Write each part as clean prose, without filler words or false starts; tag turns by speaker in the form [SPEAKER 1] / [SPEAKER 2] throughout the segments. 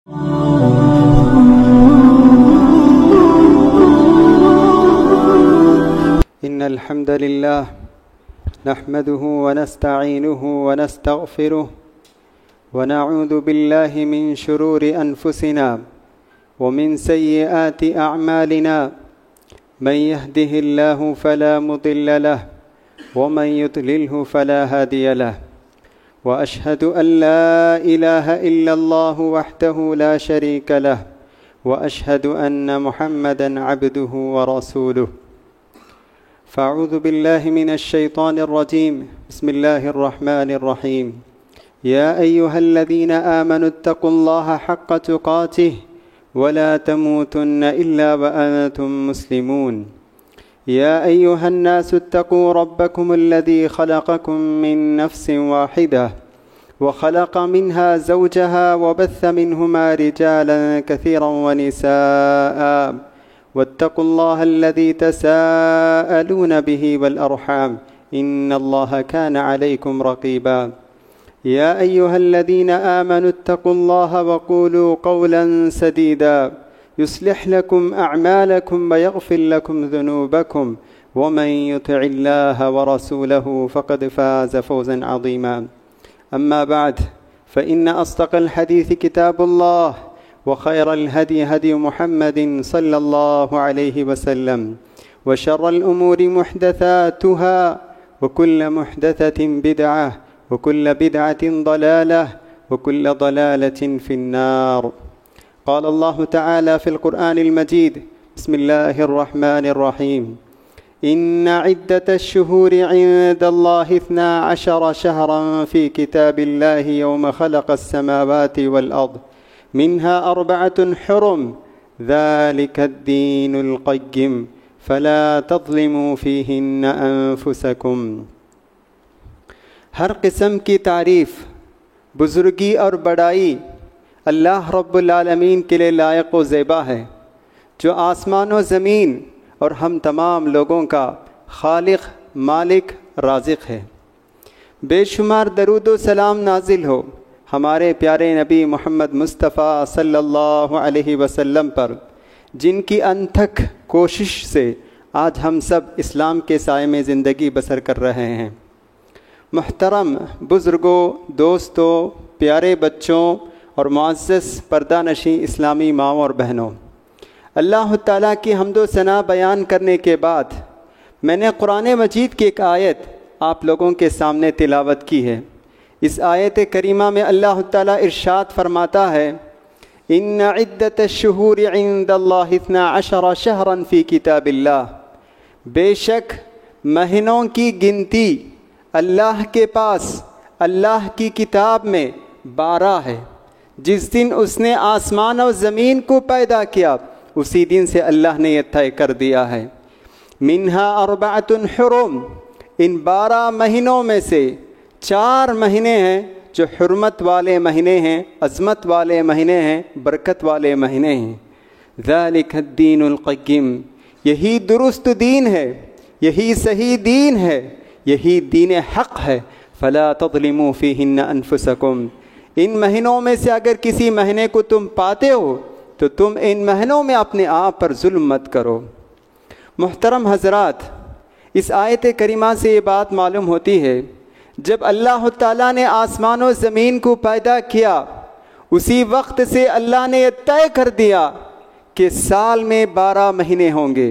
[SPEAKER 1] إن الحمد لله نحمده ونستعينه ونستغفره ونعوذ بالله من شرور أنفسنا ومن سيئات أعمالنا من يهده الله فلا مضل له ومن يضلله فلا هادي له وأشهد أن لا إله إلا الله وحده لا شريك له وأشهد أن محمدا عبده ورسوله فأعوذ بالله من الشيطان الرجيم بسم الله الرحمن الرحيم يا أيها الذين آمنوا اتقوا الله حق تقاته ولا تموتن إلا وأنتم مسلمون يا أيها الناس اتقوا ربكم الذي خلقكم من نفس واحدة وخلق منها زوجها وبث منهما رجالا كثيرا ونساء واتقوا الله الذي تساءلون به والأرحام إن الله كان عليكم رقيبا يا أيها الذين آمنوا اتقوا الله وقولوا قولا سديدا يصلح لكم أعمالكم ويغفر لكم ذنوبكم ومن يطع الله ورسوله فقد فاز فوزا عظيما أما بعد فإن أصدق الحديث كتاب الله وخير الهدي هدي محمد صلى الله عليه وسلم وشر الأمور محدثاتها وكل محدثة بدعة وكل بدعة ضلالة وكل ضلالة في النار قال الله تعالى في القرآن المجيد بسم الله الرحمن الرحيم إن عدة الشهور عند الله 12 شهرا في كتاب الله يوم خلق السماوات والأرض منها 4 حرم ذلك الدين القيم فلا تظلموا فيهن أنفسكم ہر قسم کی تعریف، بزرگی اور بڑائی اللہ رب العالمین کے لیے لائق و زیبا ہے، جو آسمان و زمین اور ہم تمام لوگوں کا خالق، مالک، رازق ہے۔ بے شمار درود و سلام نازل ہو ہمارے پیارے نبی محمد مصطفیٰ صلی اللہ علیہ وسلم پر، جن کی انتھک کوشش سے آج ہم سب اسلام کے سائے میں زندگی بسر کر رہے ہیں۔ محترم بزرگوں، دوستوں، پیارے بچوں اور معزز پردہ نشین اسلامی ماؤں اور بہنوں، اللہ تعالیٰ کی حمد و ثنا بیان کرنے کے بعد میں نے قرآن مجید کی ایک آیت آپ لوگوں کے سامنے تلاوت کی ہے۔ اس آیت کریمہ میں اللہ تعالیٰ ارشاد فرماتا ہے ان عدت الشہور عند اللہ 12 شہرا فی کتاب اللہ، بے شک مہینوں کی گنتی اللہ کے پاس اللہ کی کتاب میں 12 ہے۔ جس دن اس نے آسمان اور زمین کو پیدا کیا اسی دن سے اللہ نے یہ طے کر دیا ہے۔ منہا 4 حرم، ان 12 مہینوں میں سے 4 مہینے ہیں جو حرمت والے مہینے ہیں، عظمت والے مہینے ہیں، برکت والے مہینے ہیں۔ ذالک الدین القیم، یہی درست دین ہے، یہی صحیح دین ہے، یہی دین حق ہے۔ فلا تظلموا فیہن انفسکم، ان مہینوں میں سے اگر کسی مہینے کو تم پاتے ہو تو تم ان مہینوں میں اپنے آپ پر ظلم مت کرو۔ محترم حضرات، اس آیت کریمہ سے یہ بات معلوم ہوتی ہے، جب اللہ تعالیٰ نے آسمان و زمین کو پیدا کیا اسی وقت سے اللہ نے یہ طے کر دیا کہ سال میں 12 مہینے ہوں گے،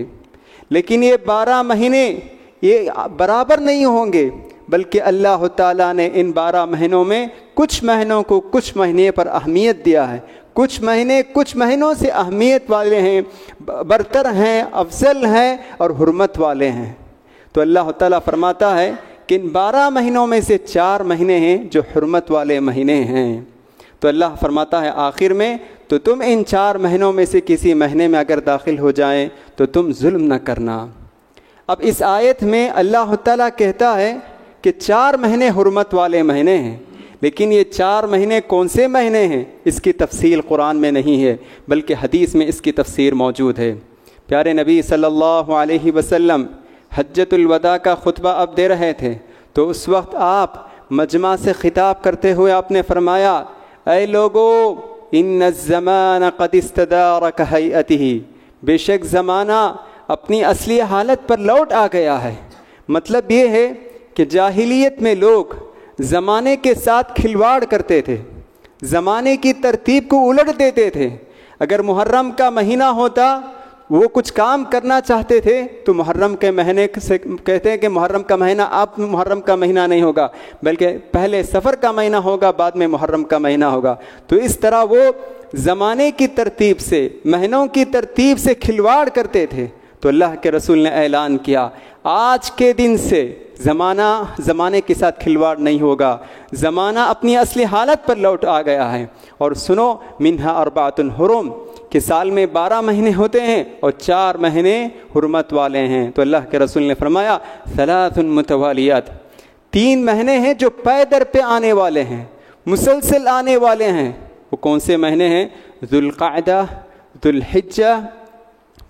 [SPEAKER 1] لیکن یہ 12 مہینے یہ برابر نہیں ہوں گے، بلکہ اللہ تعالیٰ نے ان 12 مہینوں میں کچھ مہینوں کو کچھ مہینے پر اہمیت دیا ہے، کچھ مہینے کچھ مہینوں سے اہمیت والے ہیں، برتر ہیں، افضل ہیں اور حرمت والے ہیں۔ تو اللہ تعالیٰ فرماتا ہے کہ ان 12 مہینوں میں سے 4 مہینے ہیں جو حرمت والے مہینے ہیں۔ تو اللہ فرماتا ہے آخر میں تو تم ان 4 مہینوں میں سے کسی مہینے میں اگر داخل ہو جائیں تو تم ظلم نہ کرنا۔ اب اس آیت میں اللہ تعالیٰ کہتا ہے کہ 4 مہینے حرمت والے مہینے ہیں، لیکن یہ 4 مہینے کون سے مہینے ہیں اس کی تفصیل قرآن میں نہیں ہے، بلکہ حدیث میں اس کی تفسیر موجود ہے۔ پیارے نبی صلی اللہ علیہ وسلم حجۃ الوداع کا خطبہ اب دے رہے تھے تو اس وقت آپ مجمع سے خطاب کرتے ہوئے آپ نے فرمایا، اے لوگو ان الزمان قد استدار كهيئته، بے شک زمانہ اپنی اصلی حالت پر لوٹ آ گیا ہے۔ مطلب یہ ہے کہ جاہلیت میں لوگ زمانے کے ساتھ کھلواڑ کرتے تھے، زمانے کی ترتیب کو الٹ دیتے تھے۔ اگر محرم کا مہینہ ہوتا، وہ کچھ کام کرنا چاہتے تھے تو محرم کے مہینے سے کہتے ہیں کہ محرم کا مہینہ اب محرم کا مہینہ نہیں ہوگا، بلکہ پہلے سفر کا مہینہ ہوگا، بعد میں محرم کا مہینہ ہوگا۔ تو اس طرح وہ زمانے کی ترتیب سے، مہینوں کی ترتیب سے کھلواڑ کرتے تھے۔ تو اللہ کے رسول نے اعلان کیا، آج کے دن سے زمانے کے ساتھ کھلواڑ نہیں ہوگا، زمانہ اپنی اصلی حالت پر لوٹ آ گیا ہے۔ اور سنو، منہا اربعۃ حرم، کہ سال میں 12 مہینے ہوتے ہیں اور 4 مہینے حرمت والے ہیں۔ تو اللہ کے رسول نے فرمایا ثلاث متوالیات، 3 مہینے ہیں جو پے در پہ آنے والے ہیں، مسلسل آنے والے ہیں۔ وہ کون سے مہینے ہیں؟ ذوالقعدہ، ذوالحجہ،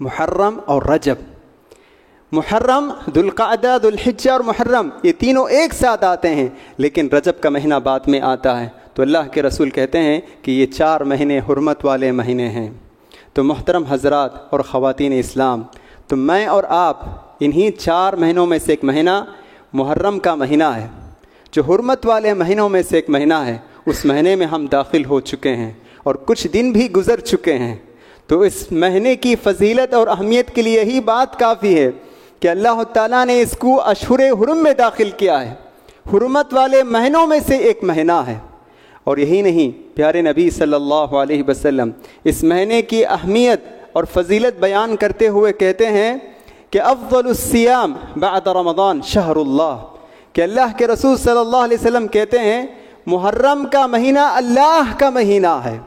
[SPEAKER 1] محرم اور رجب۔ محرم، ذوالقعدہ، ذوالحجہ اور محرم، یہ تینوں ایک ساتھ آتے ہیں، لیکن رجب کا مہینہ بعد میں آتا ہے۔ تو اللہ کے رسول کہتے ہیں کہ یہ 4 مہینے حرمت والے مہینے ہیں۔ تو محترم حضرات اور خواتین اسلام، تو میں اور آپ انہی 4 مہینوں میں سے ایک مہینہ محرم کا مہینہ ہے، جو حرمت والے مہینوں میں سے ایک مہینہ ہے۔ اس مہینے میں ہم داخل ہو چکے ہیں اور کچھ دن بھی گزر چکے ہیں۔ تو اس مہینے کی فضیلت اور اہمیت کے لیے یہی بات کافی ہے کہ اللہ تعالیٰ نے اس کو اشہر حرم میں داخل کیا ہے، حرمت والے مہینوں میں سے ایک مہینہ ہے۔ اور یہی نہیں، پیارے نبی صلی اللہ علیہ وسلم اس مہینے کی اہمیت اور فضیلت بیان کرتے ہوئے کہتے ہیں کہ افضل الصیام بعد رمضان شہر اللہ، کہ اللہ کے رسول صلی اللہ علیہ وسلم کہتے ہیں محرم کا مہینہ اللہ کا مہینہ ہے،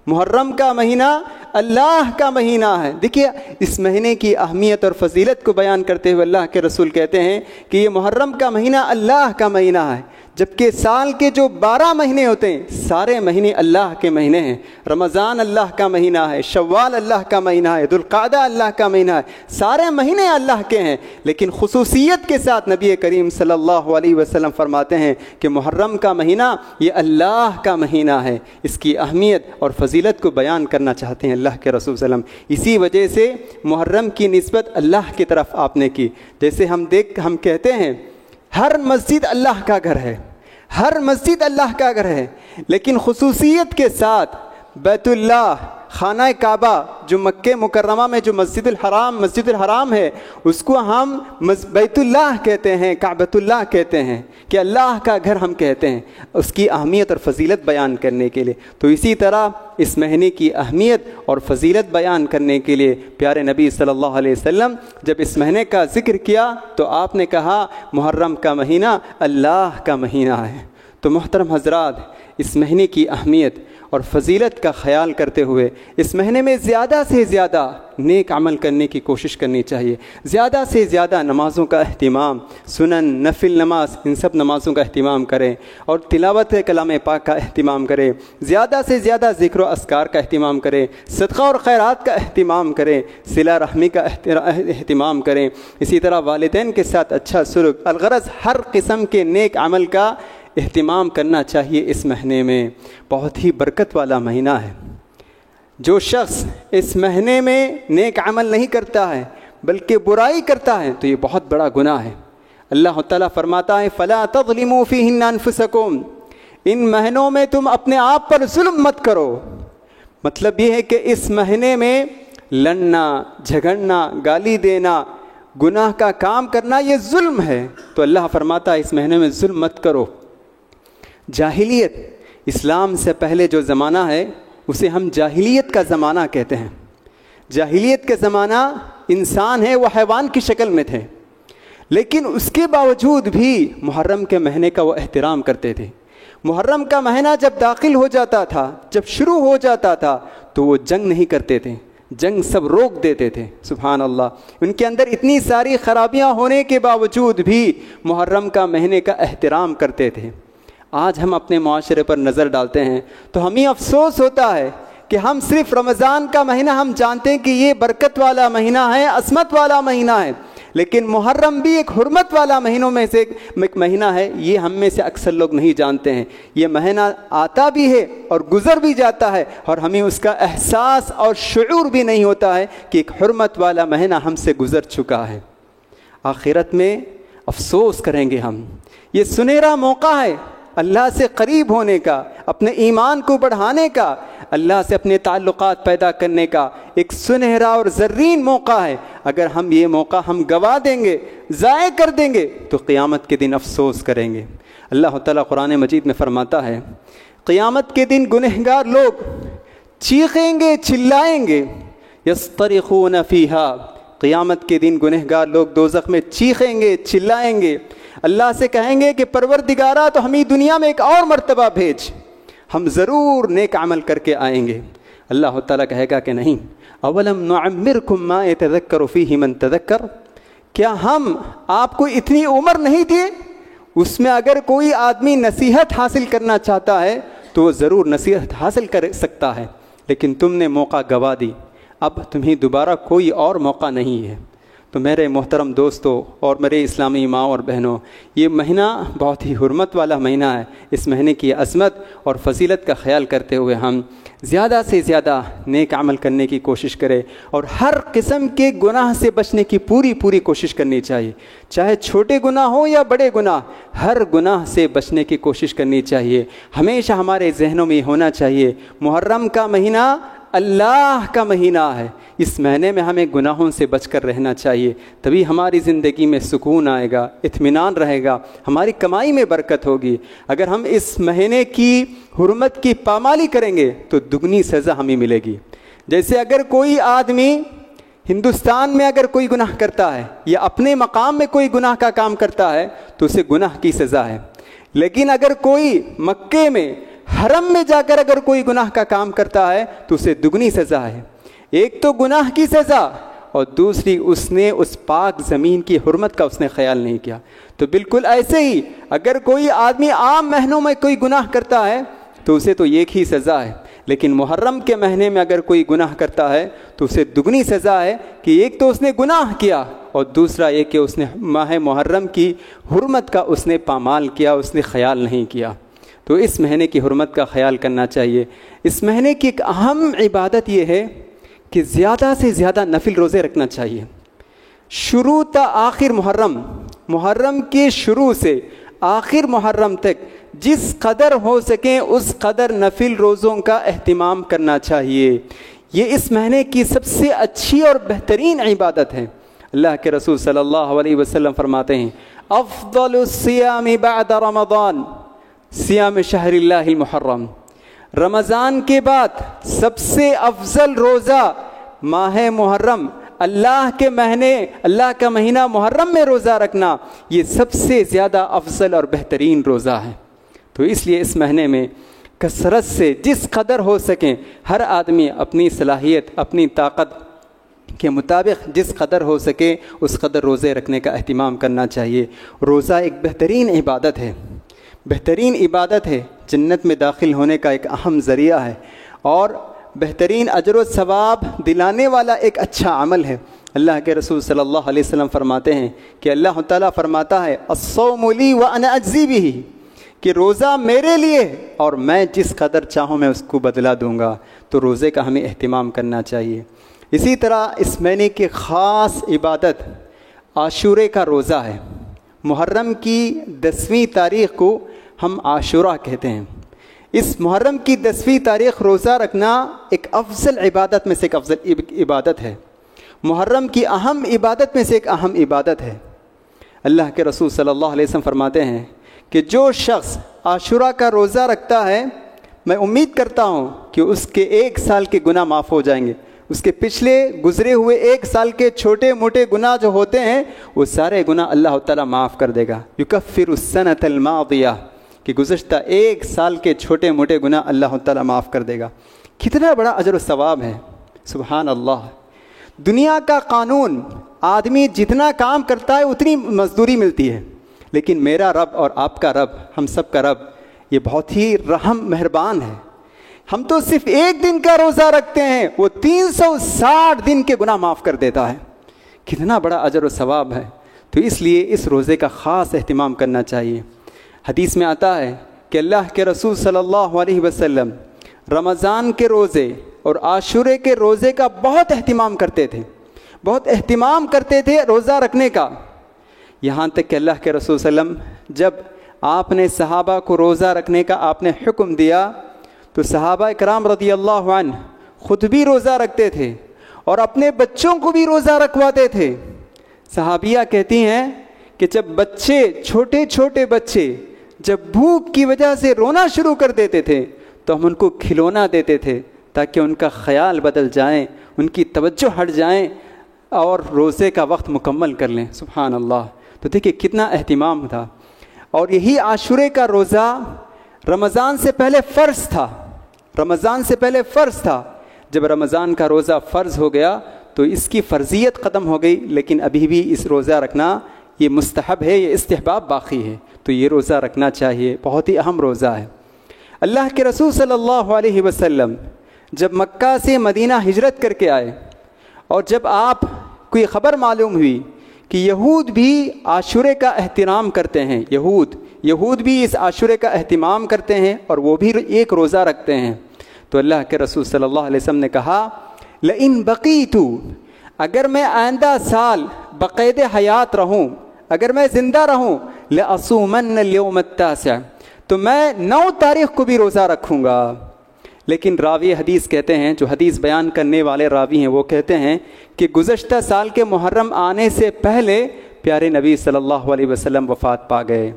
[SPEAKER 1] محرم کا مہینہ اللہ کا مہینہ ہے۔ دیکھیے اس مہینے کی اہمیت اور فضیلت کو بیان کرتے ہوئے اللہ کے رسول کہتے ہیں کہ یہ محرم کا مہینہ اللہ کا مہینہ ہے، جبکہ سال کے جو 12 مہینے ہوتے ہیں سارے مہینے اللہ کے مہینے ہیں۔ رمضان اللہ کا مہینہ ہے، شوال اللہ کا مہینہ ہے، ذوالقعدہ اللہ کا mہینہ ہے، سارے مہینے اللہ کے ہیں۔ لیکن خصوصیت کے ساتھ نبی کریم صلی اللہ علیہ وسلم فرماتے ہیں کہ محرم کا مہینہ یہ اللہ کا مہینہ ہے۔ اس کی اہمیت اور فضیلت کو بیان کرنا چاہتے ہیں اللہ کے رسول صلی اللہ علیہ وسلم۔ اسی وجہ سے محرم کی نسبت اللہ کی طرف آپ نے کی۔ جیسے ہم کہتے ہیں ہر مسجد اللہ کا گھر ہے، ہر مسجد اللہ کا گھر ہے، لیکن خصوصیت کے ساتھ بیت اللہ، خانہ کعبہ جو مکہ مکرمہ میں جو مسجد الحرام ہے، اس کو ہم بیت اللہ کہتے ہیں، کعبۃ اللہ کہتے ہیں، کہ اللہ کا گھر ہم کہتے ہیں، اس کی اہمیت اور فضیلت بیان کرنے کے لیے۔ تو اسی طرح اس مہینے کی اہمیت اور فضیلت بیان کرنے کے لیے پیارے نبی صلی اللہ علیہ وسلم جب اس مہینے کا ذکر کیا تو آپ نے کہا محرم کا مہینہ اللہ کا مہینہ ہے۔ تو محترم حضرات، اس مہینے کی اہمیت اور فضیلت کا خیال کرتے ہوئے اس مہینے میں زیادہ سے زیادہ نیک عمل کرنے کی کوشش کرنی چاہیے، زیادہ سے زیادہ نمازوں کا اہتمام، سنن، نفل نماز، ان سب نمازوں کا اہتمام کریں اور تلاوت کلام پاک کا اہتمام کریں، زیادہ سے زیادہ ذکر و اذکار کا اہتمام کریں، صدقہ اور خیرات کا اہتمام کریں، صلہ رحمی کا اہتمام کریں، اسی طرح والدین کے ساتھ اچھا سلوک، الغرض ہر قسم کے نیک عمل کا اہتمام کرنا چاہیے۔ اس مہینے میں بہت ہی برکت والا مہینہ ہے۔ جو شخص اس مہینے میں نیک عمل نہیں کرتا ہے بلکہ برائی کرتا ہے تو یہ بہت بڑا گناہ ہے۔ اللہ تعالیٰ فرماتا ہے فَلَا تَظْلِمُوا فِيهِنَّ أَنفُسَكُمْ، ان مہینوں میں تم اپنے آپ پر ظلم مت کرو۔ مطلب یہ ہے کہ اس مہینے میں لڑنا، جھگڑنا، گالی دینا، گناہ کا کام کرنا یہ ظلم ہے۔ تو اللہ فرماتا ہے اس مہینے میں ظلم مت کرو۔ جاہلیت، اسلام سے پہلے جو زمانہ ہے اسے ہم جاہلیت کا زمانہ کہتے ہیں۔ جاہلیت کا زمانہ انسان ہے وہ حیوان کی شکل میں تھے، لیکن اس کے باوجود بھی محرم کے مہینے کا وہ احترام کرتے تھے۔ محرم کا مہینہ جب داخل ہو جاتا تھا، جب شروع ہو جاتا تھا تو وہ جنگ نہیں کرتے تھے، جنگ سب روک دیتے تھے۔ سبحان اللہ، ان کے اندر اتنی ساری خرابیاں ہونے کے باوجود بھی محرم کا مہینے کا احترام کرتے تھے۔ آج ہم اپنے معاشرے پر نظر ڈالتے ہیں تو ہمیں افسوس ہوتا ہے کہ ہم صرف رمضان کا مہینہ ہم جانتے ہیں کہ یہ برکت والا مہینہ ہے، عصمت والا مہینہ ہے، لیکن محرم بھی ایک حرمت والا مہینوں میں سے ایک مہینہ ہے. یہ ہم میں سے اکثر لوگ نہیں جانتے ہیں. یہ مہینہ آتا بھی ہے اور گزر بھی جاتا ہے اور ہمیں اس کا احساس اور شعور بھی نہیں ہوتا ہے کہ ایک حرمت والا مہینہ ہم سے گزر چکا ہے. آخرت میں افسوس کریں گے ہم. یہ سنہرا موقع ہے اللہ سے قریب ہونے کا، اپنے ایمان کو بڑھانے کا، اللہ سے اپنے تعلقات پیدا کرنے کا ایک سنہرا اور زرین موقع ہے. اگر ہم یہ موقع گوا دیں گے، ضائع کر دیں گے تو قیامت کے دن افسوس کریں گے. اللہ تعالیٰ قرآن مجید میں فرماتا ہے قیامت کے دن گنہگار لوگ چیخیں گے، چلائیں گے. یصطرخون فیہا، قیامت کے دن گنہگار لوگ دوزخ میں چیخیں گے، چلائیں گے. اللہ سے کہیں گے کہ پروردگارا تو ہمیں دنیا میں ایک اور مرتبہ بھیج، ہم ضرور نیک عمل کر کے آئیں گے. اللہ تعالیٰ کہے گا کہ نہیں. اولم نعمرکم ما یتذکر فیہ من تذکر، کیا ہم آپ کو اتنی عمر نہیں دیے؟ اس میں اگر کوئی آدمی نصیحت حاصل کرنا چاہتا ہے تو وہ ضرور نصیحت حاصل کر سکتا ہے، لیکن تم نے موقع گوا دی. اب تمہیں دوبارہ کوئی اور موقع نہیں ہے. تو میرے محترم دوستوں اور میرے اسلامی ماں اور بہنوں، یہ مہینہ بہت ہی حرمت والا مہینہ ہے. اس مہینے کی عظمت اور فضیلت کا خیال کرتے ہوئے ہم زیادہ سے زیادہ نیک عمل کرنے کی کوشش کریں اور ہر قسم کے گناہ سے بچنے کی پوری کوشش کرنی چاہیے. چاہے چھوٹے گناہ ہو یا بڑے گناہ، ہر گناہ سے بچنے کی کوشش کرنی چاہیے. ہمیشہ ہمارے ذہنوں میں ہونا چاہیے محرم کا مہینہ اللہ کا مہینہ ہے. اس مہینے میں ہمیں گناہوں سے بچ کر رہنا چاہیے، تبھی ہماری زندگی میں سکون آئے گا، اطمینان رہے گا، ہماری کمائی میں برکت ہوگی. اگر ہم اس مہینے کی حرمت کی پامالی کریں گے تو دگنی سزا ہمیں ملے گی. جیسے اگر کوئی آدمی ہندوستان میں اگر کوئی گناہ کرتا ہے یا اپنے مقام میں کوئی گناہ کا کام کرتا ہے تو اسے گناہ کی سزا ہے، لیکن اگر کوئی مکے میں حرم میں جا کر اگر کوئی گناہ کا کام کرتا ہے تو اسے دگنی سزا ہے. ایک تو گناہ کی سزا اور دوسری اس نے اس پاک زمین کی حرمت کا اس نے خیال نہیں کیا. تو بالکل ایسے ہی اگر کوئی آدمی عام مہینوں میں کوئی گناہ کرتا ہے تو اسے تو ایک ہی سزا ہے، لیکن محرم کے مہینے میں اگر کوئی گناہ کرتا ہے تو اسے دگنی سزا ہے کہ ایک تو اس نے گناہ کیا اور دوسرا یہ کہ اس نے ماہ محرم کی حرمت کا اس نے پامال کیا، اس نے خیال نہیں کیا. تو اس مہینے کی حرمت کا خیال کرنا چاہیے. اس مہینے کی ایک اہم عبادت یہ ہے کہ زیادہ سے زیادہ نفل روزے رکھنا چاہیے. شروع تا آخر محرم کے شروع سے آخر محرم تک جس قدر ہو سکیں اس قدر نفل روزوں کا اہتمام کرنا چاہیے. یہ اس مہینے کی سب سے اچھی اور بہترین عبادت ہے. اللہ کے رسول صلی اللہ علیہ وسلم فرماتے ہیں افضل الصیام بعد رمضان صیام شہر اللہ المحرم، رمضان کے بعد سب سے افضل روزہ ماہ محرم، اللہ کا مہینہ محرم میں روزہ رکھنا یہ سب سے زیادہ افضل اور بہترین روزہ ہے. تو اس لیے اس مہینے میں کثرت سے جس قدر ہو سکیں ہر آدمی اپنی صلاحیت اپنی طاقت کے مطابق جس قدر ہو سکے اس قدر روزے رکھنے کا اہتمام کرنا چاہیے. روزہ ایک بہترین عبادت ہے، جنت میں داخل ہونے کا ایک اہم ذریعہ ہے اور بہترین اجر و ثواب دلانے والا ایک اچھا عمل ہے. اللہ کے رسول صلی اللہ علیہ وسلم فرماتے ہیں کہ اللہ تعالیٰ فرماتا ہے الصوم لی وانا اجزی بہ، کہ روزہ میرے لیے اور میں جس قدر چاہوں میں اس کو بدلہ دوں گا. تو روزے کا ہمیں اہتمام کرنا چاہیے. اسی طرح اس مہینے کی خاص عبادت عاشورے کا روزہ ہے. محرم کی 10ویں تاریخ کو ہم عاشورہ کہتے ہیں. اس محرم کی 10ویں تاریخ روزہ رکھنا ایک افضل عبادت میں سے ایک افضل عبادت ہے. محرم کی اہم عبادت میں سے ایک اہم عبادت ہے. اللہ کے رسول صلی اللہ علیہ وسلم فرماتے ہیں کہ جو شخص عاشورہ کا روزہ رکھتا ہے میں امید کرتا ہوں کہ اس کے 1 سال کے گناہ معاف ہو جائیں گے. اس کے پچھلے گزرے ہوئے 1 سال کے چھوٹے موٹے گناہ جو ہوتے ہیں وہ سارے گناہ اللہ تعالیٰ معاف کر دے گا. یکفر السنۃ الماضیہ، کہ گزشتہ 1 سال کے چھوٹے موٹے گناہ اللہ تعالیٰ معاف کر دے گا. کتنا بڑا اجر و ثواب ہے، سبحان اللہ. دنیا کا قانون آدمی جتنا کام کرتا ہے اتنی مزدوری ملتی ہے، لیکن میرا رب اور آپ کا رب، ہم سب کا رب یہ بہت ہی رحم مہربان ہے. ہم تو صرف 1 دن کا روزہ رکھتے ہیں، وہ 360 دن کے گناہ معاف کر دیتا ہے. کتنا بڑا اجر و ثواب ہے. تو اس لیے اس روزے کا خاص اہتمام کرنا چاہیے. حدیث میں آتا ہے کہ اللہ کے رسول صلی اللہ علیہ وسلم رمضان کے روزے اور عاشورے کے روزے کا بہت اہتمام کرتے تھے، بہت اہتمام کرتے تھے روزہ رکھنے کا. یہاں تک کہ اللہ کے رسول صلی اللہ علیہ وسلم جب آپ نے صحابہ کو روزہ رکھنے کا آپ نے حکم دیا تو صحابہ اکرام رضی اللہ عنہ خود بھی روزہ رکھتے تھے اور اپنے بچوں کو بھی روزہ رکھواتے تھے. صحابیہ کہتی ہیں کہ جب بچے چھوٹے چھوٹے بچے جب بھوک کی وجہ سے رونا شروع کر دیتے تھے تو ہم ان کو کھلونا دیتے تھے تاکہ ان کا خیال بدل جائیں، ان کی توجہ ہٹ جائیں اور روزے کا وقت مکمل کر لیں. سبحان اللہ. تو دیکھیں کتنا اہتمام تھا. اور یہی عاشورے کا روزہ رمضان سے پہلے فرض تھا، رمضان سے پہلے فرض تھا. جب رمضان کا روزہ فرض ہو گیا تو اس کی فرضیت ختم ہو گئی، لیکن ابھی بھی اس روزہ رکھنا یہ مستحب ہے، یہ استحباب باقی ہے. تو یہ روزہ رکھنا چاہیے، بہت ہی اہم روزہ ہے. اللہ کے رسول صلی اللہ علیہ وسلم جب مکہ سے مدینہ ہجرت کر کے آئے اور جب آپ کوئی خبر معلوم ہوئی کہ یہود بھی عاشورے کا احترام کرتے ہیں، یہود بھی اس عاشورے کا اہتمام کرتے ہیں اور وہ بھی ایک روزہ رکھتے ہیں، تو اللہ کے رسول صلی اللہ علیہ وسلم نے کہا لئن بقیت، اگر میں آئندہ سال بقید حیات رہوں، اگر میں زندہ رہوں، لأصومن اليوم التاسع، تو میں 9 تاریخ کو بھی روزہ رکھوں گا. لیکن راوی حدیث کہتے ہیں، جو حدیث بیان کرنے والے راوی ہیں وہ کہتے ہیں کہ گزشتہ سال کے محرم آنے سے پہلے پیارے نبی صلی اللہ علیہ وسلم وفات پا گئے.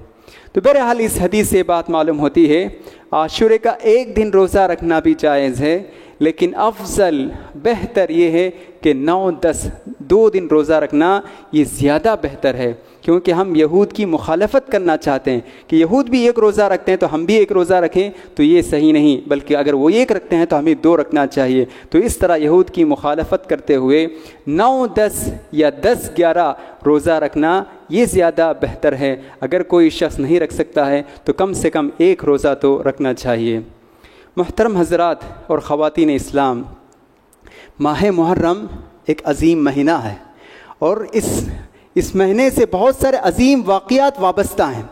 [SPEAKER 1] تو بہرحال اس حدیث سے بات معلوم ہوتی ہے عاشورے کا ایک دن روزہ رکھنا بھی جائز ہے، لیکن افضل بہتر یہ ہے کہ 9-10 2 دن روزہ رکھنا یہ زیادہ بہتر ہے، کیونکہ ہم یہود کی مخالفت کرنا چاہتے ہیں کہ یہود بھی ایک روزہ رکھتے ہیں تو ہم بھی ایک روزہ رکھیں، تو یہ صحیح نہیں، بلکہ اگر وہ ایک رکھتے ہیں تو ہمیں 2 رکھنا چاہیے. تو اس طرح یہود کی مخالفت کرتے ہوئے 9-10 یا 10-11 روزہ رکھنا یہ زیادہ بہتر ہے. اگر کوئی شخص نہیں رکھ سکتا ہے تو کم سے کم ایک روزہ تو رکھنا چاہیے. محترم حضرات اور خواتین اسلام، ماہ محرم ایک عظیم مہینہ ہے اور اس مہینے سے بہت سارے عظیم واقعات وابستہ ہیں.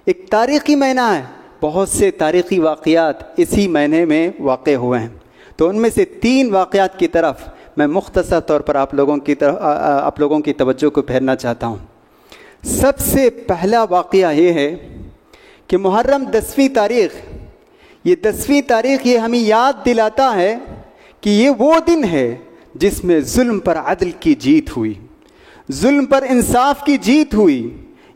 [SPEAKER 1] ایک تاریخی مہینہ ہے، بہت سے تاریخی واقعات اسی مہینے میں واقع ہوئے ہیں. تو ان میں سے 3 واقعات کی طرف میں مختصر طور پر آپ لوگوں کی توجہ کو پھیرنا چاہتا ہوں. سب سے پہلا واقعہ یہ ہے کہ محرم 10ویں تاریخ، یہ 10ویں تاریخ یہ ہمیں یاد دلاتا ہے کہ یہ وہ دن ہے جس میں ظلم پر عدل کی جیت ہوئی، ظلم پر انصاف کی جیت ہوئی.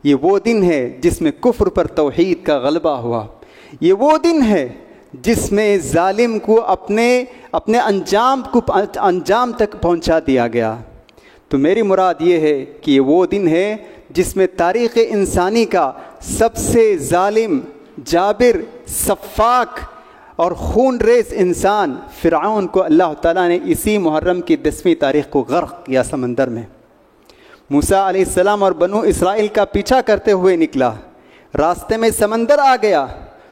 [SPEAKER 1] یہ وہ دن ہے جس میں کفر پر توحید کا غلبہ ہوا. یہ وہ دن ہے جس میں ظالم کو اپنے انجام تک پہنچا دیا گیا. تو میری مراد یہ ہے کہ یہ وہ دن ہے جس میں تاریخ انسانی کا سب سے ظالم، جابر، سفاک اور خون ریز انسان فرعون کو اللہ تعالیٰ نے اسی محرم کی 10ویں تاریخ کو غرق کیا سمندر میں. موسیٰ علیہ السلام اور بنو اسرائیل کا پیچھا کرتے ہوئے نکلا، راستے میں سمندر آ گیا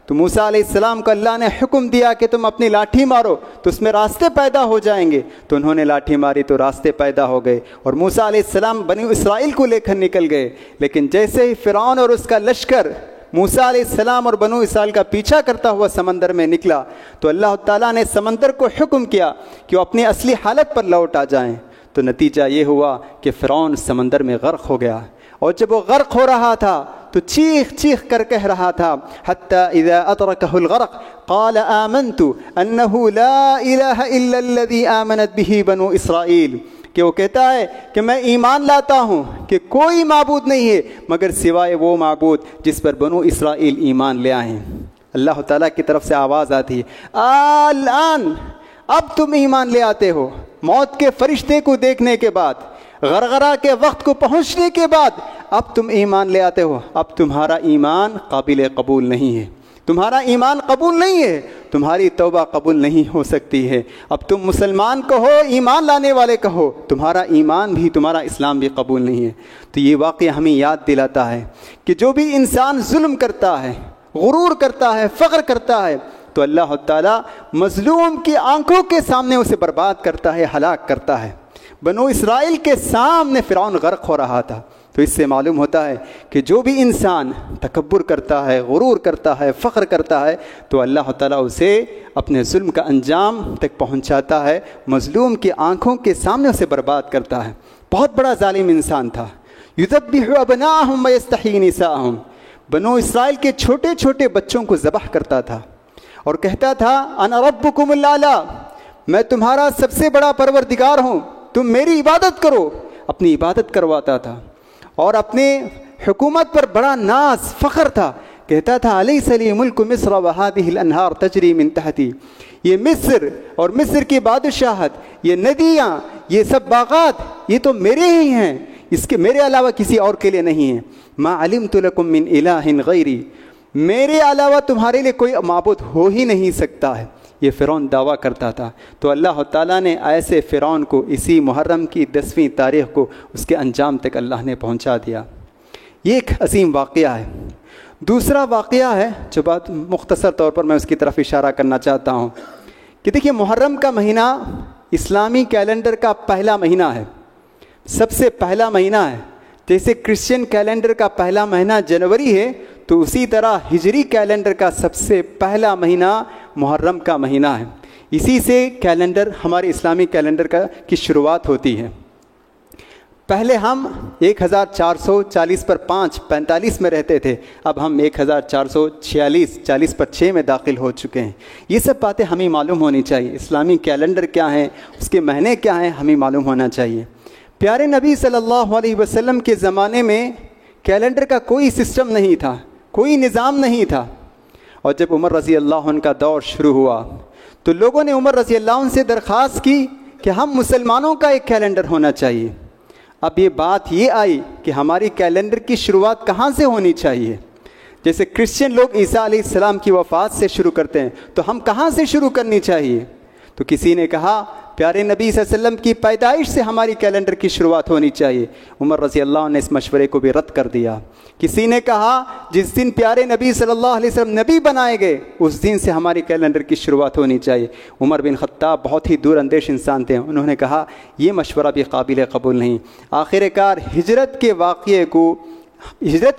[SPEAKER 1] تو موسیٰ علیہ السلام کو اللہ نے حکم دیا کہ تم اپنی لاٹھی مارو تو اس میں راستے پیدا ہو جائیں گے. تو انہوں نے لاٹھی ماری تو راستے پیدا ہو گئے اور موسیٰ علیہ السلام بنو اسرائیل کو لے کر نکل گئے. لیکن جیسے ہی فرعون اور اس کا لشکر موسیٰ علیہ السلام اور بنو اسرائیل کا پیچھا کرتا ہوا سمندر میں نکلا تو اللہ تعالیٰ نے سمندر کو حکم کیا کہ وہ اپنی اصلی حالت پر لوٹ آ جائیں. تو نتیجہ یہ ہوا کہ فرعون سمندر میں غرق ہو گیا، اور جب وہ غرق ہو رہا تھا تو چیخ چیخ کر کہہ رہا تھا حتی اذا ادرکہ الغرق قال آمنت انہ لا الہ الا الذی آمنت بہ بنو اسرائیل، کہ وہ کہتا ہے کہ میں ایمان لاتا ہوں کہ کوئی معبود نہیں ہے مگر سوائے وہ معبود جس پر بنو اسرائیل ایمان لے آئے ہیں. اللہ تعالیٰ کی طرف سے آواز آتی ہے الان، اب تم ایمان لے آتے ہو. موت کے فرشتے کو دیکھنے کے بعد، غرغرہ کے وقت کو پہنچنے کے بعد اب تم ایمان لے آتے ہو. اب تمہارا ایمان قابل قبول نہیں ہے، تمہارا ایمان قبول نہیں ہے، تمہاری توبہ قبول نہیں ہو سکتی ہے. اب تم مسلمان کہو، ایمان لانے والے کہو، تمہارا ایمان بھی، تمہارا اسلام بھی قبول نہیں ہے. تو یہ واقعہ ہمیں یاد دلاتا ہے کہ جو بھی انسان ظلم کرتا ہے، غرور کرتا ہے، فخر کرتا ہے، تو اللہ تعالیٰ مظلوم کی آنکھوں کے سامنے اسے برباد کرتا ہے، ہلاک کرتا ہے. بنو اسرائیل کے سامنے فرعون غرق ہو رہا تھا۔ تو اس سے معلوم ہوتا ہے کہ جو بھی انسان تکبر کرتا ہے، غرور کرتا ہے، فخر کرتا ہے، تو اللہ تعالیٰ اسے اپنے ظلم کا انجام تک پہنچاتا ہے، مظلوم کی آنکھوں کے سامنے اسے برباد کرتا ہے۔ بہت بڑا ظالم انسان تھا۔ یذبح ابناءہم ویستحیی نساءہم، بنو اسرائیل کے چھوٹے چھوٹے بچوں کو ذبح کرتا تھا اور کہتا تھا انا ربکم الاعلی، میں تمہارا سب سے بڑا پروردگار ہوں، تم میری عبادت کرو، اپنی عبادت کرواتا تھا۔ اور اپنے حکومت پر بڑا ناز فخر تھا، کہتا تھا الیس لی ملک مصر وہذہ الانہار تجری من تحتی، یہ مصر اور مصر کی بادشاہت، یہ ندیاں، یہ سب باغات، یہ تو میرے ہی ہیں، اس کے میرے علاوہ کسی اور کے لیے نہیں ہیں۔ ما علمت لکم من الہ غیری، میرے علاوہ تمہارے لیے کوئی معبود ہو ہی نہیں سکتا ہے، یہ فرعون دعویٰ کرتا تھا۔ تو اللہ تعالیٰ نے ایسے فرعون کو اسی محرم کی 10ویں تاریخ کو اس کے انجام تک اللہ نے پہنچا دیا۔ یہ ایک عظیم واقعہ ہے۔ دوسرا واقعہ ہے جو بات مختصر طور پر میں اس کی طرف اشارہ کرنا چاہتا ہوں کہ دیکھیے محرم کا مہینہ اسلامی کیلنڈر کا پہلا مہینہ ہے، سب سے پہلا مہینہ ہے۔ جیسے کرسچین کیلنڈر کا پہلا مہینہ جنوری ہے، تو اسی طرح ہجری کیلنڈر کا سب سے پہلا مہینہ محرم کا مہینہ ہے۔ اسی سے کیلنڈر ہمارے اسلامی کیلنڈر کی شروعات ہوتی ہے۔ پہلے ہم 1440 پر 5 45 میں رہتے تھے، اب ہم 1446 40 پر 6 میں داخل ہو چکے ہیں۔ یہ سب باتیں ہمیں معلوم ہونی چاہیے، اسلامی کیلنڈر کیا ہیں، اس کے مہینے کیا ہیں، ہمیں معلوم ہونا چاہیے۔ پیارے نبی صلی اللہ علیہ وسلم کے زمانے میں کیلنڈر کا کوئی سسٹم نہیں تھا، کوئی نظام نہیں تھا۔ اور جب عمر رضی اللہ عنہ کا دور شروع ہوا تو لوگوں نے عمر رضی اللہ عنہ سے درخواست کی کہ ہم مسلمانوں کا ایک کیلنڈر ہونا چاہیے۔ اب یہ بات یہ آئی کہ ہماری کیلنڈر کی شروعات کہاں سے ہونی چاہیے؟ جیسے کرسچین لوگ عیسیٰ علیہ السلام کی وفات سے شروع کرتے ہیں، تو ہم کہاں سے شروع کرنی چاہیے؟ تو کسی نے کہا پیارے نبی صلی اللہ علیہ وسلم کی پیدائش سے ہماری کیلنڈر کی شروعات ہونی چاہیے۔ عمر رضی اللہ عنہ نے اس مشورے کو بھی رد کر دیا۔ کسی نے کہا جس دن پیارے نبی صلی اللہ علیہ وسلم نبی بنائے گئے اس دن سے ہماری کیلنڈر کی شروعات ہونی چاہیے۔ عمر بن خطاب بہت ہی دور اندیش انسان تھے، انہوں نے کہا یہ مشورہ بھی قابل قبول نہیں۔ آخر کار ہجرت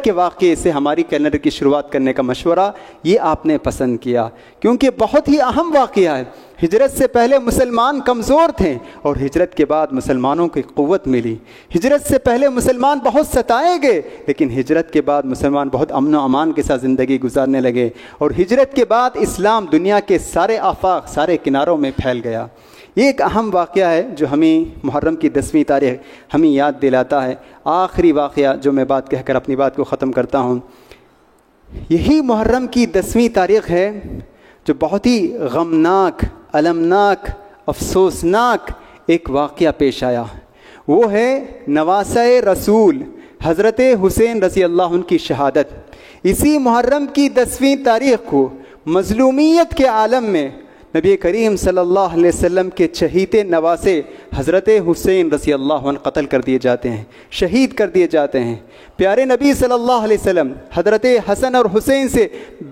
[SPEAKER 1] کے واقعے سے ہماری کیلنڈر کی شروعات کرنے کا مشورہ یہ آپ نے پسند کیا، کیونکہ بہت ہی اہم واقعہ ہے۔ ہجرت سے پہلے مسلمان کمزور تھے اور ہجرت کے بعد مسلمانوں کی قوت ملی۔ ہجرت سے پہلے مسلمان بہت ستائے گئے، لیکن ہجرت کے بعد مسلمان بہت امن و امان کے ساتھ زندگی گزارنے لگے، اور ہجرت کے بعد اسلام دنیا کے سارے آفاق، سارے کناروں میں پھیل گیا۔ یہ ایک اہم واقعہ ہے جو ہمیں محرم کی 10ویں تاریخ ہمیں یاد دلاتا ہے۔ آخری واقعہ جو میں بات کہہ کر اپنی بات کو ختم کرتا ہوں، یہی محرم کی 10ویں تاریخ ہے جو بہت ہی غمناک، المناک، افسوسناک ایک واقعہ پیش آیا۔ وہ ہے نواسۂ رسول حضرت حسین رضی اللہ عنہ کی شہادت۔ اسی محرم کی 10ویں تاریخ کو مظلومیت کے عالم میں نبی کریم صلی اللہ علیہ وسلم کے چہیتے نواسے حضرت حسین رضی اللہ عنہ قتل کر دیے جاتے ہیں، شہید کر دیے جاتے ہیں۔ پیارے نبی صلی اللہ علیہ وسلم حضرت حسن اور حسین سے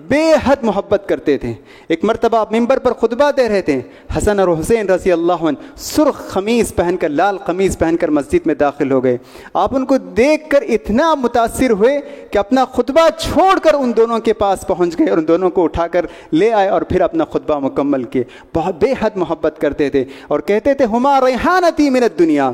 [SPEAKER 1] بے حد محبت کرتے تھے۔ ایک مرتبہ ممبر پر خطبہ دے رہے تھے، حسن اور حسین رضی اللہ عنہ سرخ قمیص پہن کر، لال قمیص پہن کر مسجد میں داخل ہو گئے۔ آپ ان کو دیکھ کر اتنا متاثر ہوئے کہ اپنا خطبہ چھوڑ کر ان دونوں کے پاس پہنچ گئے اور ان دونوں کو اٹھا کر لے آئے اور پھر اپنا خطبہ مکمل کیا۔ بہت بے حد محبت کرتے تھے اور کہتے تھے ہما ریحانتی من الدنیا،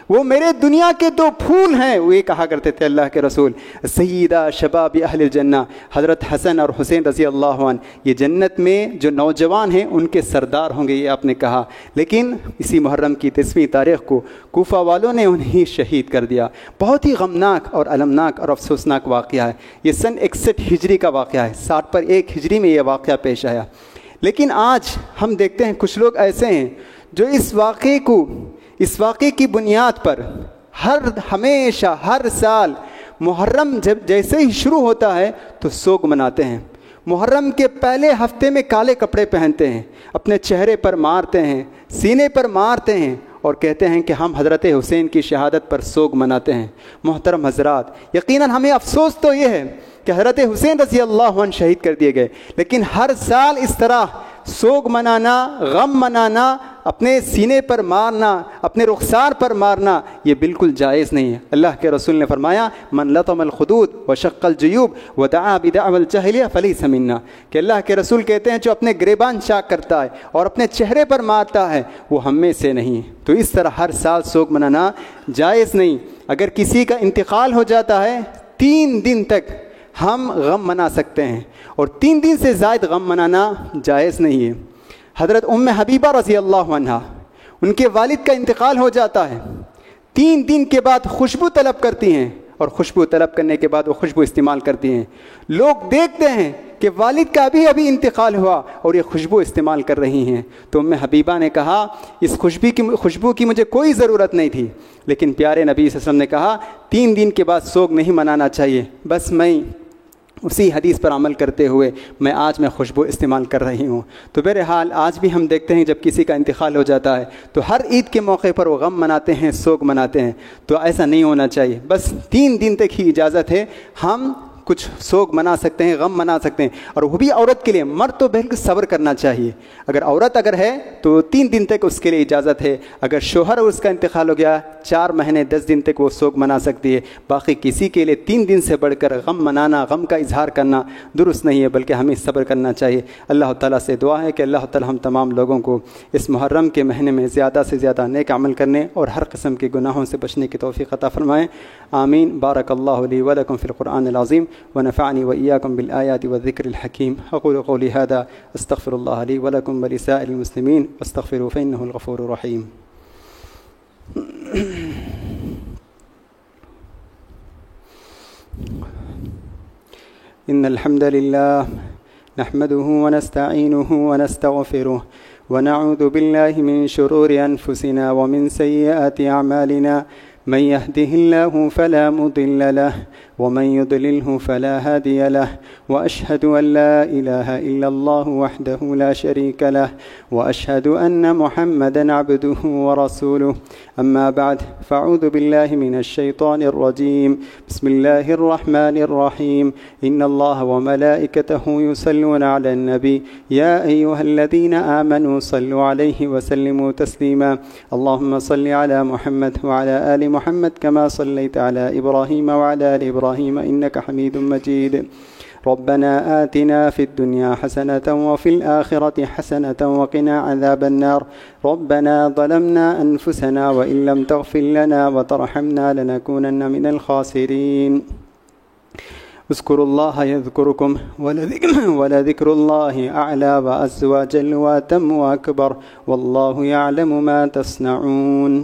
[SPEAKER 1] وہ میرے دنیا کے 2 پھول ہیں۔ وہ یہ کہا کرتے تھے اللہ کے رسول، سیدہ شباب اہل الجنہ، حضرت حسن اور حسین رضی اللہ عنہ یہ جنت میں جو نوجوان ہیں ان کے سردار ہوں گے، یہ آپ نے کہا۔ لیکن اسی محرم کی 10ویں تاریخ کو کوفہ والوں نے انہیں شہید کر دیا۔ بہت ہی غمناک اور المناک اور افسوسناک واقعہ ہے۔ یہ سن 61 ہجری کا واقعہ ہے، 60 پر 1 ہجری میں یہ واقعہ پیش آیا۔ لیکن آج ہم دیکھتے ہیں کچھ لوگ ایسے ہیں جو اس واقعے کی بنیاد پر ہمیشہ ہر سال محرم جیسے ہی شروع ہوتا ہے تو سوگ مناتے ہیں۔ محرم کے پہلے ہفتے میں کالے کپڑے پہنتے ہیں، اپنے چہرے پر مارتے ہیں، سینے پر مارتے ہیں اور کہتے ہیں کہ ہم حضرت حسین کی شہادت پر سوگ مناتے ہیں۔ محترم حضرات، یقیناً ہمیں افسوس تو یہ ہے کہ حضرت حسین رضی اللہ عنہ شہید کر دیے گئے، لیکن ہر سال اس طرح سوگ منانا، غم منانا، اپنے سینے پر مارنا، اپنے رخسار پر مارنا، یہ بالکل جائز نہیں ہے۔ اللہ کے رسول نے فرمایا من لطم الخدود وشق الجیوب ودعا بدعوى الجاہلیہ فلیس منا، کہ اللہ کے رسول کہتے ہیں جو اپنے گریبان چاک کرتا ہے اور اپنے چہرے پر مارتا ہے وہ ہم میں سے نہیں۔ تو اس طرح ہر سال سوگ منانا جائز نہیں۔ اگر کسی کا انتقال ہو جاتا ہے 3 دن تک ہم غم منا سکتے ہیں، اور 3 دن سے زائد غم منانا جائز نہیں ہے۔ حضرت ام حبیبہ رضی اللہ عنہا، ان کے والد کا انتقال ہو جاتا ہے، 3 دن کے بعد خوشبو طلب کرتی ہیں، اور خوشبو طلب کرنے کے بعد وہ خوشبو استعمال کرتی ہیں۔ لوگ دیکھتے ہیں کہ والد کا ابھی انتقال ہوا اور یہ خوشبو استعمال کر رہی ہیں۔ تو ام حبیبہ نے کہا اس خوشبو کی مجھے کوئی ضرورت نہیں تھی، لیکن پیارے نبی صلی اللہ علیہ وسلم نے کہا 3 دن کے بعد سوگ نہیں منانا چاہیے، بس میں اسی حدیث پر عمل کرتے ہوئے آج میں خوشبو استعمال کر رہی ہوں۔ تو بہرحال آج بھی ہم دیکھتے ہیں جب کسی کا انتقال ہو جاتا ہے تو ہر عید کے موقع پر وہ غم مناتے ہیں، سوگ مناتے ہیں، تو ایسا نہیں ہونا چاہیے۔ بس 3 دن تک ہی اجازت ہے، ہم کچھ سوگ منا سکتے ہیں، غم منا سکتے ہیں، اور وہ بھی عورت کے لیے۔ مرد تو بالکل صبر کرنا چاہیے، عورت ہے تو 3 دن تک اس کے لیے اجازت ہے۔ اگر شوہر اس کا انتقال ہو گیا 4 مہینے 10 دن تک وہ سوگ منا سکتی ہے۔ باقی کسی کے لیے 3 دن سے بڑھ کر غم منانا، غم کا اظہار کرنا درست نہیں ہے، بلکہ ہمیں صبر کرنا چاہیے۔ اللہ تعالیٰ سے دعا ہے کہ اللہ تعالیٰ ہم تمام لوگوں کو اس محرم کے مہینے میں زیادہ سے زیادہ نیک عمل کرنے اور ہر قسم کے گناہوں سے بچنے کی توفیق عطا فرمائیں۔ آمین۔ بارک اللہ لی ولکم فی القرآن العظیم ونفعني وإياكم بالآيات والذكر الحكيم. أقول قولي هذا أستغفر الله لي ولكم ولسائر المسلمين واستغفروه فإنه الغفور الرحيم. إن الحمد لله نحمده ونستعينه ونستغفره ونعوذ بالله من شرور أنفسنا ومن سيئات أعمالنا، من يهده الله فلا مضل له ومن يضلله فلا هادي له، وأشهد أن لا إله إلا الله وحده لا شريك له، وأشهد أن محمدا عبده ورسوله. أما بعد، فأعوذ بالله من الشيطان الرجيم. بسم الله الرحمن الرحيم. إن الله وملائكته يصلون على النبي يا أيها الذين آمنوا صلوا عليه وسلموا تسليما. اللهم صل على محمد وعلى آل محمد كما صليت على إبراهيم وعلى آل إبراهيم إنك حميد مجيد. ربنا آتنا في الدنيا حسنة وفي الآخرة حسنة وقنا عذاب النار. ربنا ظلمنا أنفسنا وإن لم تغفر لنا وترحمنا لنكونن من الخاسرين. اذكروا الله يذكركم ولذكر الله أعلى وأعز وجل وأتم وأكبر والله يعلم ما تصنعون.